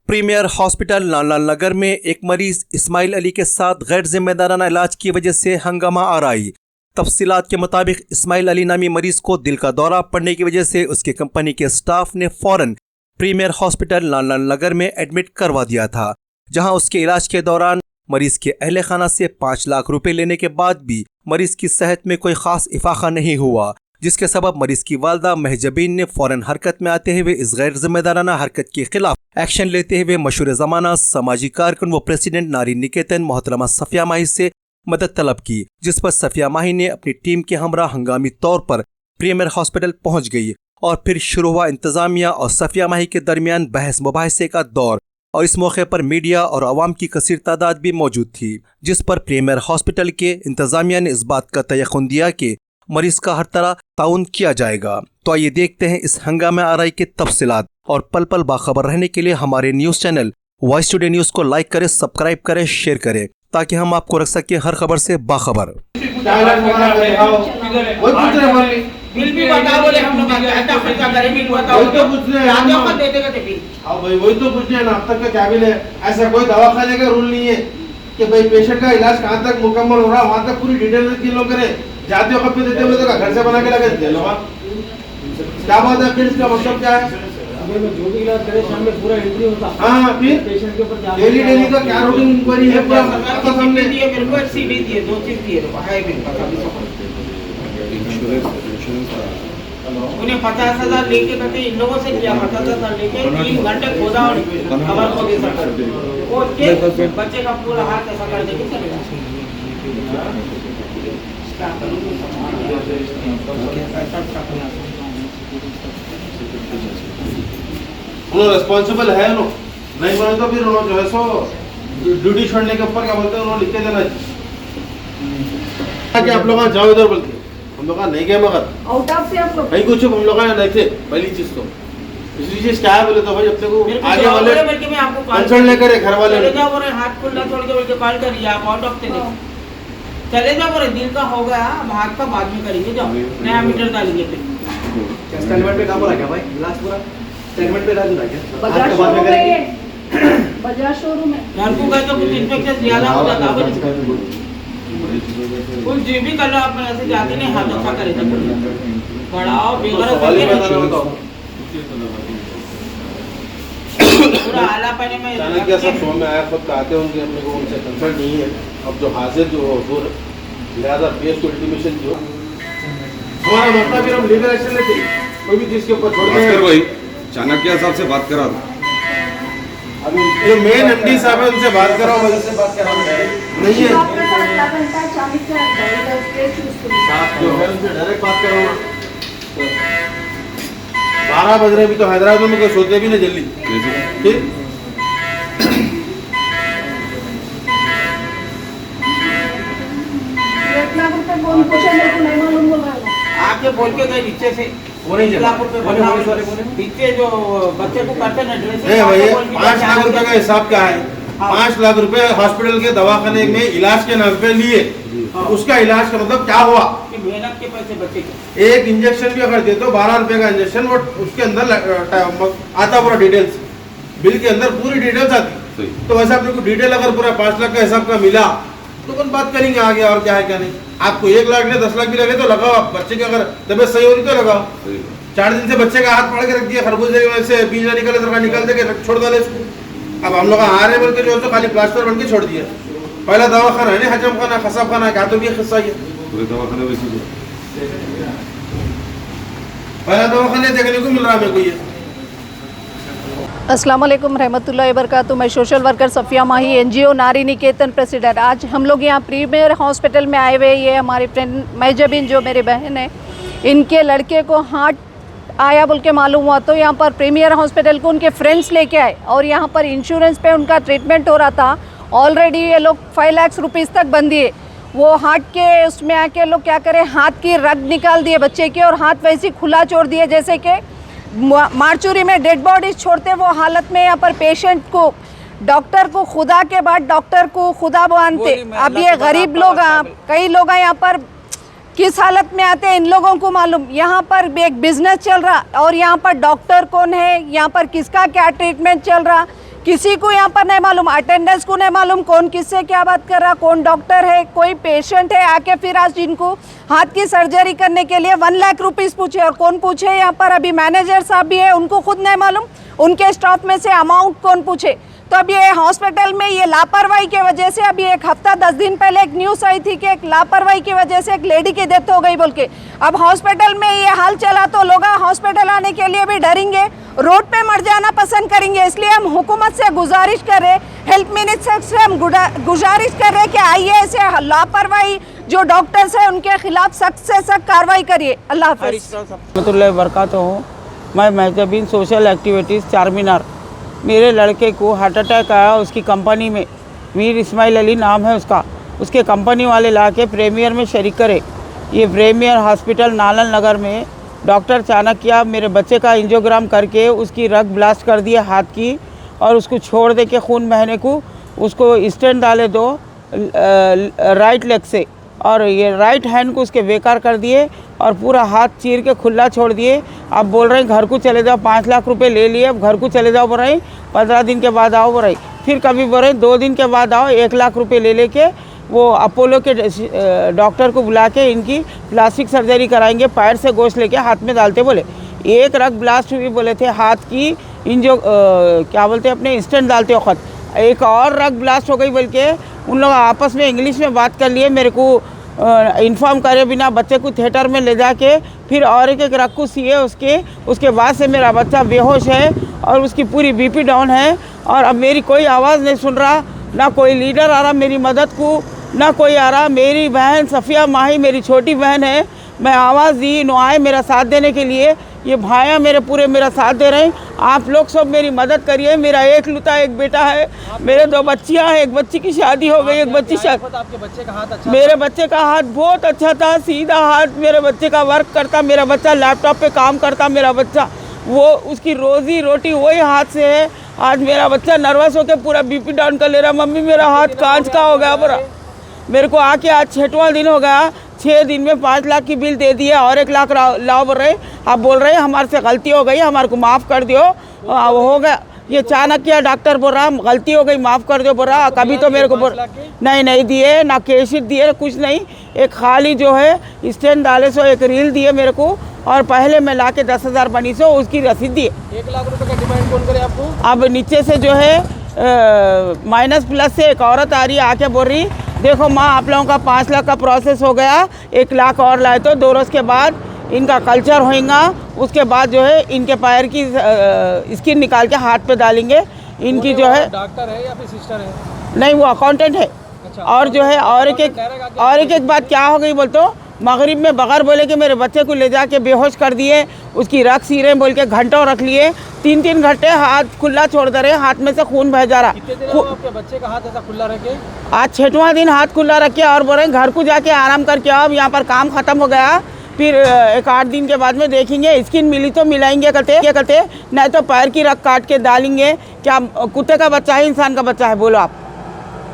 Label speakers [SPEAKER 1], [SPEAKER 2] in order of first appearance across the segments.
[SPEAKER 1] Premiere hospital लाल नगर में एक मरीज इस्माइल अली के साथ गैर जिम्मेदाराना इलाज की वजह से हंगामा आराई। तफसीलात के मुताबिक इस्माइल अली नामी मरीज को दिल का दौरा पड़ने की वजह से उसके कंपनी के स्टाफ ने फौरन प्रीमियर हॉस्पिटल लाल नगर में एडमिट करवा दिया था, जहां उसके इलाज के दौरान मरीज के अहले खाना से 5 लाख रुपए लेने के बाद भी मरीज की सेहत में कोई खास इफाका नहीं हुआ, जिसके सबब मरीज की वालदा महजबीन ने फौरन हरकत में आते हुए इस गैर जिम्मेदाराना हरकत के खिलाफ एक्शन लेते हुए मशहूर ज़माना समाजी कारकुन व प्रेसिडेंट नारी निकेतन मोहतरमा सफिया माही से मदद तलब की, जिस पर सफिया माही ने अपनी टीम के हमरा हंगामी तौर पर प्रीमियर हॉस्पिटल पहुंच गई और फिर शुरू हुआ इंतजामिया और सफिया माही के दरमियान बहस मुबाहिसे का दौर। और इस मौके पर मीडिया और अवाम की कसीर तादाद भी मौजूद थी, जिस पर प्रीमियर हॉस्पिटल के इंतजामिया ने इस बात का तयक़ुन दिया कि मरीज का हर तरह ताउन किया जाएगा। तो आइए देखते हैं इस हंगामा आराई के तफसीलात और पल पल बाखबर रहने के लिए हमारे news channel voice today news को लाइक करें, सब्सक्राइब करें, शेयर करें, ताकि हम आपको रख सकें हर खबर से बाखबर।
[SPEAKER 2] बिल भी बताओ, बोले हम लोग ऐसा खर्चा करें, बिल बताओ तो कुछ नहीं, हम लोग दे देगा तो बिल।
[SPEAKER 3] हाँ भाई वही तो पूछने ना, अब तक का क्या बिल है? ऐसा कोई दवाखाने का रूल नहीं है कि भाई पेशेंट का इलाज कहाँ तक मुकम्मल हो रहा है वहाँ तक पूरी डिटेल की लोग करें, जाते हो कब देते हुए तो घर से बना के लगे दे लो। क्या बात है? फिर इसका मतलब क्या है?
[SPEAKER 4] जो भी इलाज करे शाम में पूरा एंट्री होता है।
[SPEAKER 3] हाँ फिर
[SPEAKER 4] पेशेंट के ऊपर
[SPEAKER 3] डेली का क्या रूटीन इंक्वायरी है पूरा आपका सामने
[SPEAKER 2] दिए, मेरे को एक सीडी दिए, 2 चीज दिए है बिल पता भी सब। उन्हें 50,000 लेके कहते इन लोगों से लिया, 50,000 लेके 3 घंटे खोदा और खबर को दे सकते वो के बच्चे का पूरा हाथ ऐसा कर देंगे चलेगा।
[SPEAKER 3] उन्होंने रिस्पॉन्सिबल है, उन्होंने नहीं बने तो फिर उन्होंने जो है सो ड्यूटी छोड़ने के ऊपर क्या बोलते हैं उन्होंने लिख के देना कि आप लोग जाओ इधर बोलते हम लोग नहीं गए, मगर
[SPEAKER 5] आउट ऑफ से आप लोग
[SPEAKER 3] नहीं कुछ हम लोग नहीं थे। पहली चीज तो दूसरी चीज क्या है बोले तो भाई अपने को आगे वाले
[SPEAKER 2] मैं आपको
[SPEAKER 3] कंसर्न लेकर घर वाले
[SPEAKER 2] चले जाओ, बोले हाथ खुला छोड़ के बोल के कॉल करिए, आप आउट ऑफ से नहीं चले जाओ, बोले दिल का हो गया, हम हाथ का बाद में करेंगे, जाओ नया मीटर डालेंगे। फिर
[SPEAKER 4] स्टेटमेंट पे काम हो रहा क्या भाई? इलाज पूरा स्टेटमेंट पे इलाज हो रहा क्या?
[SPEAKER 5] बजाज शोरूम में, बजाज शोरूम में
[SPEAKER 2] घर को गए तो कुछ इन्फेक्शन ज्यादा हो जाता है, कुछ जी भी कर लो आप, ऐसे जाते नहीं हाथ अच्छा करे तो बढ़ाओ बेगर पूरा आला पानी में
[SPEAKER 3] चाणक्य सब शो में आया, खुद कहते होंगे अपने को उनसे कंसर्न नहीं है। अब जो हाजिर जो हो लिहाजा पीएस को इंटीमेशन जो हमारा मसला फिर हम लीगल एक्शन लेते कोई भी चीज के ऊपर छोड़ दें
[SPEAKER 6] भाई। चाणक्य साहब से बात करा दो,
[SPEAKER 3] अभी जो मेन एमडी साहब है उनसे बात कराओ, वजह से बात करा नहीं है
[SPEAKER 5] आपके साथ क्या घंटा चाणक्य
[SPEAKER 3] जो है उनसे डायरेक्ट बात करो। 12 बज रहे भी तो हैदराबाद में कोई सोते भी नहीं जल्दी फिर
[SPEAKER 5] 1 लाख रुपए कौन पूछा, मेरे को नहीं मालूम बोल रहा है।
[SPEAKER 2] आके बोल के गए नीचे से
[SPEAKER 3] वो नहीं
[SPEAKER 2] 1 लाख रुपए नीचे जो बच्चे को करते ना ड्रेस
[SPEAKER 3] नहीं भैया 5 लाख रुपए का हिसाब क्या है? 5 लाख रुपए हॉस्पिटल के दवाखाने में इलाज के नाम पे लिए, उसका इलाज का मतलब क्या हुआ?
[SPEAKER 2] मेहनत के पैसे बच्चे के।
[SPEAKER 3] एक इंजेक्शन भी अगर दे तो 12 रुपए का इंजेक्शन, वो उसके अंदर आता पूरा डिटेल्स, बिल के अंदर पूरी डिटेल्स आती। तो वैसे अपने को डिटेल अगर पूरा 5 लाख का हिसाब का मिला तो कौन बात करेंगे आगे और क्या है क्या नहीं। आपको 1 लाख ने 10 लाख भी लगे तो लगाओ, आप बच्चे की अगर तबियत सही हो रही तो लगाओ। 4 दिन से बच्चे का हाथ पकड़ के रख दिया, खरबूजे से बीज ना निकले तो निकाल दे छोड़ डाले इसको। अब हम लोग आ रहे बोल के जो है तो खाली प्लास्टर बन के छोड़ दिया। पहला दवाखाना है ना हजम खाना, खसाब खाना, क्या तो भी किस्सा ही है। पहला दवाखाना देखने को मिल रहा है मेरे को ये।
[SPEAKER 5] अस्सलाम वालेकुम रहमतुल्लाहि व बरकातुहू। मैं सोशल वर्कर सफिया माही, एनजीओ नारी निकेतन प्रेसिडेंट। आज हम लोग यहाँ प्रीमियर हॉस्पिटल में आए हुए, ये हमारी फ्रेंड महजबीन जो मेरी बहन है, इनके लड़के को हार्ट आया बोल के मालूम हुआ, तो यहाँ पर प्रीमियर हॉस्पिटल को उनके फ्रेंड्स लेके आए और यहाँ पर इंश्योरेंस पे उनका ट्रीटमेंट हो रहा था। ऑलरेडी ये लोग 5 लाख रुपीज़ तक बन दिए। वो हार्ट के उसमें आके लोग क्या करें, हाथ की रग निकाल दिए बच्चे के और हाथ वैसे ही खुला छोड़ दिए जैसे कि मार्चुरी में डेड बॉडीज छोड़ते वो हालत में। यहाँ पर पेशेंट को, डॉक्टर को खुदा के बाद डॉक्टर को खुदा मानते। अब ये गरीब लोग, कई लोग यहाँ पर किस हालत में आते हैं इन लोगों को मालूम। यहाँ पर एक बिजनेस चल रहा और यहाँ पर डॉक्टर कौन है, यहाँ पर किसका क्या ट्रीटमेंट चल रहा, किसी को यहाँ पर नहीं मालूम, अटेंडेंस को नहीं मालूम कौन किससे क्या बात कर रहा, कौन डॉक्टर है, कोई पेशेंट है आके फिर आज जिनको हाथ की सर्जरी करने के लिए 1 लाख रुपीस पूछे, और कौन पूछे यहाँ पर अभी मैनेजर साहब भी है, उनको खुद नहीं मालूम उनके स्टाफ में से अमाउंट कौन पूछे। तो अब ये हॉस्पिटल में ये लापरवाही की वजह से अभी 1 हफ्ता 10 दिन पहले एक न्यूज़ आई थी कि एक लापरवाही की वजह से एक लेडी की डेथ हो गई बोल के। अब हॉस्पिटल में ये हाल चला तो लोग हॉस्पिटल आने के लिए भी डरेंगे, रोड पे मर जाना पसंद करेंगे। इसलिए हम हुकूमत से गुजारिश कर रहे, हेल्थ मिनिस्टर से हम गुजारिश कर रहे कि आइए ऐसे लापरवाही जो डॉक्टर्स हैं उनके खिलाफ सख्त से सख्त कार्रवाई करिए। अल्लाह हाफ़िज़।
[SPEAKER 2] बरकातहू। मैं महजबीन सोशल एक्टिविटीज़ चारमीनार। मेरे लड़के को हार्ट अटैक आया, उसकी कंपनी में मीर इस्माइल अली नाम है उसका, उसके कंपनी वाले ला के प्रीमियर में शरीक करे। ये प्रीमियर हॉस्पिटल नालन नगर में डॉक्टर चाणक्य मेरे बच्चे का एंजियोग्राम करके उसकी रग ब्लास्ट कर दिए हाथ की, और उसको छोड़ दे के खून बहने को उसको स्टेंट डाले 2 राइट लेग से, और ये राइट हैंड को उसके बेकार कर दिए और पूरा हाथ चीर के खुला छोड़ दिए। अब बोल रहे हैं घर को चले जाओ, 5 लाख रुपए ले लिए, अब घर को चले जाओ बोल रहे हैं, 15 दिन के बाद आओ बोल रहे, फिर कभी बोल रहे 2 दिन के बाद आओ, 1 लाख रुपए ले लेके वो अपोलो के डॉक्टर को बुला के इनकी प्लास्टिक सर्जरी कराएंगे, पैर से गोश्त लेके हाथ में डालते बोले। एक रग ब्लास्ट हुई बोले थे हाथ की, इन जो क्या बोलते हैं अपने स्टेंट डालते वक्त, एक और रग ब्लास्ट हो गई बोल के उन लोग आपस में इंग्लिश में बात कर लिए। मेरे को इन्फॉर्म करे बिना बच्चे को थिएटर में ले जाके फिर और एक रग को सिए उसके बाद से मेरा बच्चा बेहोश है और उसकी पूरी बीपी डाउन है, और अब मेरी कोई आवाज़ नहीं सुन रहा, ना कोई लीडर आ रहा मेरी मदद को, ना कोई आ रहा। मेरी बहन सफ़िया माही मेरी छोटी बहन है, मैं आवाज़ दी नो आए मेरा साथ देने के लिए, ये भाइयाँ मेरे पूरे मेरा साथ दे रहे हैं। आप लोग सब मेरी मदद करिए। मेरा एकलौता एक बेटा है, मेरे 2 बच्चियाँ हैं, एक बच्ची की शादी हो गई, एक बच्ची
[SPEAKER 4] आपके बच्चे का हाथ अच्छा,
[SPEAKER 2] मेरे बच्चे का हाथ बहुत अच्छा था, सीधा हाथ, मेरे बच्चे का वर्क करता, मेरा बच्चा लैपटॉप पे काम करता, मेरा बच्चा वो उसकी रोज़ी रोटी वही हाथ से है। आज मेरा बच्चा नर्वस होकर पूरा बीपी डाउन कर ले रहा, मम्मी मेरा हाथ कांच का हो गया पूरा। मेरे को आके आज 6वां दिन हो गया, 6 दिन में 5 लाख की बिल दे दी है और 1 लाख लाओ बोल रहे। आप बोल रहे हैं हमारे से गलती हो गई, हमारे को माफ़ कर दियो, वो हो गया। ये चाणक्य डॉक्टर बोल रहा गलती हो गई माफ़ कर दो बोल रहा। कभी तो मेरे को नहीं दिए, ना कैशिट दिए, कुछ नहीं, एक खाली जो है स्टैंड डाले सो एक रील दिए मेरे को, और पहले मैं ला के 10,000 बनी सो उसकी रसीद दिए।
[SPEAKER 4] 1 लाख रुपए का डिमांड कौन करे आपको?
[SPEAKER 2] अब नीचे से जो है माइनस प्लस से एक औरत आ रही है, आके बोल रही देखो माँ आप लोगों का 5 लाख का प्रोसेस हो गया, 1 लाख और लाए तो 2 रोज़ के बाद इनका कल्चर होएगा, उसके बाद जो है इनके पैर की स्किन निकाल के हाथ पे डालेंगे। इनकी जो है
[SPEAKER 4] डॉक्टर है या फिर सिस्टर है?
[SPEAKER 2] नहीं वो अकाउंटेंट है।
[SPEAKER 4] अच्छा,
[SPEAKER 2] और जो है और एक बात क्या हो गई बोल तो मगरिब में बगैर बोले कि मेरे बच्चे को ले जाके बेहोश कर दिए, उसकी रग सीरे बोल के घंटों रख लिए, 3-3 घंटे हाथ खुला छोड़ दे रहे, हाथ में से खून बह जा रहा।
[SPEAKER 4] आपके बच्चे का हाथ ऐसा खुला रखे?
[SPEAKER 2] आज 6वां दिन हाथ खुला रखे और बोल रहे घर को जाके आराम करके आओ, अब यहाँ पर काम ख़त्म हो गया, फिर 1-8 दिन के बाद में देखेंगे, स्किन मिली तो मिलाएंगे कहते, नहीं तो पैर की रग काट के डालेंगे। क्या कुत्ते का बच्चा है इंसान का बच्चा है बोलो आप?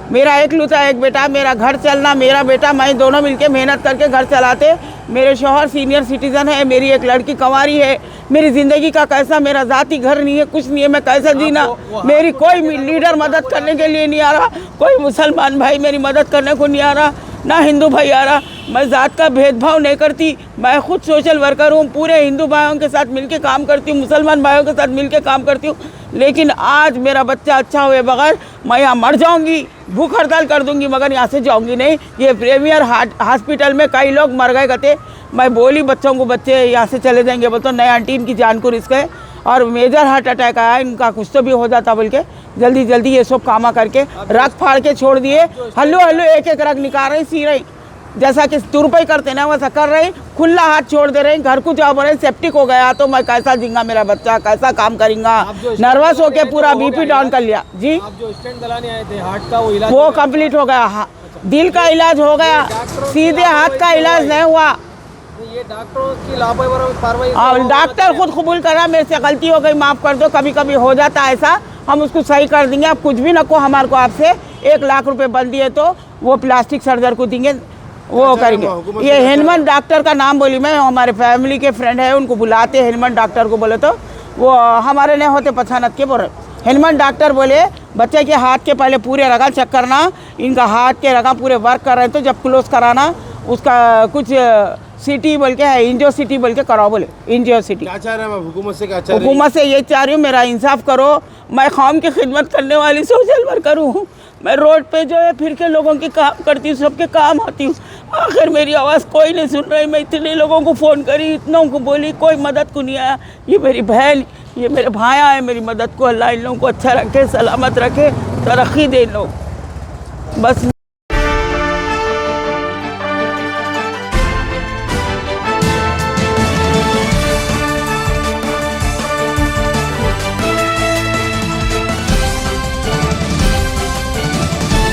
[SPEAKER 2] मेरा एकलौता एक बेटा, मेरा घर चलना, मेरा बेटा मैं दोनों मिलके मेहनत करके घर चलाते। मेरे शौहर सीनियर सिटीज़न है, मेरी एक लड़की कंवारी है, मेरी ज़िंदगी का कैसा, मेरा ज़ाती घर नहीं है, कुछ नहीं है, मैं कैसा जीना? मेरी कोई लीडर मदद करने के लिए नहीं आ रहा, कोई मुसलमान भाई मेरी मदद करने को नहीं आ रहा, ना हिंदू भाई आ रहा। मैं ज़ात का भेदभाव नहीं करती, मैं खुद सोशल वर्कर हूँ, पूरे हिंदू भाइयों के साथ मिलके काम करती हूँ, मुसलमान भाइयों के साथ मिलके काम करती हूँ। लेकिन आज मेरा बच्चा अच्छा हुए बगैर मैं यहाँ मर जाऊँगी, भूख हड़ताल कर दूँगी, मगर यहाँ से जाऊँगी नहीं। ये प्रीमियर हॉस्पिटल में कई लोग मर गए कहते, मैं बोली बच्चों को बच्चे यहाँ से चले जाएंगे, बोलते नए आंटी इनकी जान को रिस्क है और मेजर हार्ट अटैक आया, इनका कुछ तो भी हो जाता बोल के जल्दी ये सब कामा करके रग फाड़ के छोड़ दिए। हल्लू एक रग निकाल रही, सी रही, जैसा कि तुरपई करते ना वैसा कर रहे, खुला हाथ छोड़ दे रहे, घर को जाओ बोल रहे सेप्टिक हो गया तो मैं कैसा जीऊंगा, मेरा बच्चा कैसा काम करेंगा, नर्वस होके पूरा बीपी डाउन कर लिया। जी
[SPEAKER 4] आप जो स्टेंट दिलाने आए थे हार्ट का वो इलाज
[SPEAKER 2] वो कंप्लीट हो गया, दिल का इलाज हो गया, सीधे हाथ का इलाज नहीं हुआ।
[SPEAKER 4] ये डॉक्टरों की लापरवाही,
[SPEAKER 2] डॉक्टर खुद कबूल कर रहा मेरे से गलती हो गई माफ़ कर दो, कभी कभी हो जाता है ऐसा, हम उसको सही कर देंगे, आप कुछ भी न को हमारे को आपसे 1 लाख रुपए बन दिए तो वो प्लास्टिक सर्जर को देंगे, वो करेंगे। ये हेलमंत डॉक्टर का नाम बोली मैं, हमारे फैमिली के फ्रेंड है उनको बुलाते हेलमंत डॉक्टर को, बोले तो वो हमारे नहीं होते पछानत के बोल रहे। हेलमेट डॉक्टर बोले बच्चे के हाथ के पहले पूरे रगा चेक करना, इनका हाथ के रगा पूरे वर्क कर रहे हैं तो जब क्लोज कराना उसका कुछ सिटी बोल के है, इंजियो सिटी बोल के कराओ बोले, इंजियो सिटी।
[SPEAKER 3] क्या चाह रहे हैं आप हुकूमत से? क्या चाह रही हैं?
[SPEAKER 2] हुकूमत से ये चाह रही हूँ मेरा इंसाफ करो। मैं कौम की खिदमत करने वाली सोशल वर्कर हूँ। मैं रोड पे जो है फिर के लोगों की काम करती हूँ, सबके काम आती हूँ। आखिर मेरी आवाज़ कोई नहीं सुन रही। मैं इतने लोगों को फ़ोन करी, इतनों को बोली, कोई मदद को नहीं आया। ये मेरी बहन, ये मेरे भाई आए मेरी मदद को। अल्लाह इन लोगों को अच्छा रखे, सलामत रखे, तरक्की दे इन लोग बस।